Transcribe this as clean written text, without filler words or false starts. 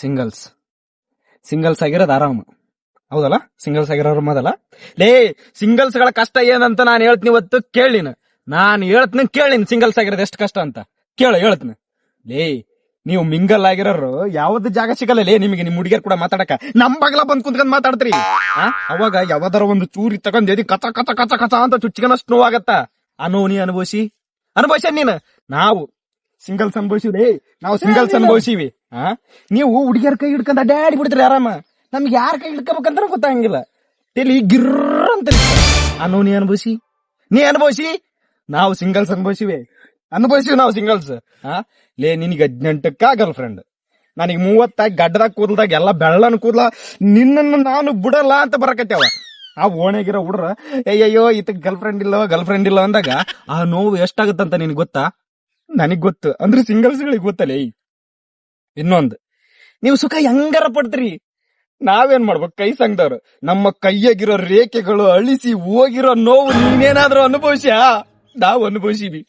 Singles singles ಆಗಿರೋದು ಆರಾಮ, ಹೌದಲ್ಲ? ಸಿಂಗಲ್ಸ್ ಆಗಿರೋರು ಮೊದಲ ಲೇ ಸಿಂಗಲ್ಸ್ ಗಳ ಕಷ್ಟ ಏನಂತ ನಾನು ಹೇಳ್ತೀನಿ ಇವತ್ತು. ಕೇಳಿನ ನಾನು ಹೇಳ್ತೀನಿ, ಕೇಳಿನ ಸಿಂಗಲ್ಸ್ ಆಗಿರೋದು ಎಷ್ಟು ಕಷ್ಟ ಅಂತ ಹೇಳ್ತೀನಿ. ಲೇ ನೀವು ಮಿಂಗಲ್ ಆಗಿರೋರು ಯಾವ್ದು ಜಾಗ ಸಿಗಲ್ಲ ಲೇ ನಿಮಗೆ, ನಿಮ್ ಹುಡುಗಿಯರ್ ಕೂಡ ಮಾತಾಡಕ ನಮ್ ಬಗಲ ಬಂದ್ ಕುಂತ್ಕೊಂಡ್ ಮಾತಾಡ್ತೀರಿ. ಅವಾಗ ಯಾವ್ದಾರ ಒಂದು ಚೂರಿ ತಗೊಂಡ್ ಎದಿ ಕಚ ಕಚ ಕಚ ಕಚ ಅಂತ ಚುಚ್ಚಿಗನಷ್ಟು ನೋವಾಗತ್ತ. ನೀ ಅನುಭವಿಸಿ ನೀನು. ನಾವು ಸಿಂಗಲ್ಸ್ ಅನುಭವಿಸಿವಿ, ನಾವು ಸಿಂಗಲ್ಸ್ ಅನುಭವಿಸಿವಿ. ನೀವು ಹುಡುಗಿಯರ್ ಕೈ ಹಿಡ್ಕೊಂಡ್ ಅಡ್ಡಾಡಿ ಬಿಡ್ತೀರಿ ಆರಾಮ. ನಮ್ಗೆ ಯಾರ ಕೈ ಹಿಡ್ಕೋಬೇಕಂತ ಗೊತ್ತಾಗಂಗಿಲ್ಲ. ತೆಲಿ ಗಿರ್ರ ಅಂತ ನೀ ಅನುಭವಿಸಿ. ನಾವು ಸಿಂಗಲ್ಸ್ ಅನುಭವಿಸಿವಿ ನಾವು ಸಿಂಗಲ್ಸ್. ಲೇ ನಿನಗೆ 18ಕ್ಕ ಗರ್ಲ್ ಫ್ರೆಂಡ್, ನನಗೆ 30 ಗಡ್ಡದಾಗ ಕೂದಲ್ದಾಗ ಎಲ್ಲ ಬೆಳ್ಳನ್ ಕೂದಲ, ನಿನ್ನನ್ನು ನಾನು ಬಿಡಲ್ಲ ಅಂತ ಬರಕತ್ಯಾವ. ಆ ಓಣೆಗಿರೋ ಹುಡ್ರ ಅಯ್ಯಯ್ಯೋ ಈತ ಗರ್ಲ್ ಫ್ರೆಂಡ್ ಇಲ್ಲ ಅಂದಾಗ ಆ ನೋವು ಎಷ್ಟಾಗುತ್ತಂತ ನಿನ್ಗೆ ಗೊತ್ತಾ? ನನಗ್ ಗೊತ್ತು, ಅಂದ್ರೆ ಸಿಂಗಲ್ಸ್ ಗಳಿಗೆ ಗೊತ್ತಲೇ. ಇನ್ನೊಂದು, ನೀವು ಸುಖ ಹೆಂಗಾರ ಪಡ್ತೀರಿ, ನಾವೇನ್ ಮಾಡ್ಬೇಕು? ಕೈ ಸಂಗದವ್ರು ನಮ್ಮ ಕೈಯಾಗಿರೋ ರೇಖೆಗಳು ಅಳಿಸಿ ಹೋಗಿರೋ ನೋವು ನೀನೇನಾದ್ರೂ ಅನುಭವಿಸ್ಯಾ? ನಾವು ಅನುಭವಿಸಿವಿ.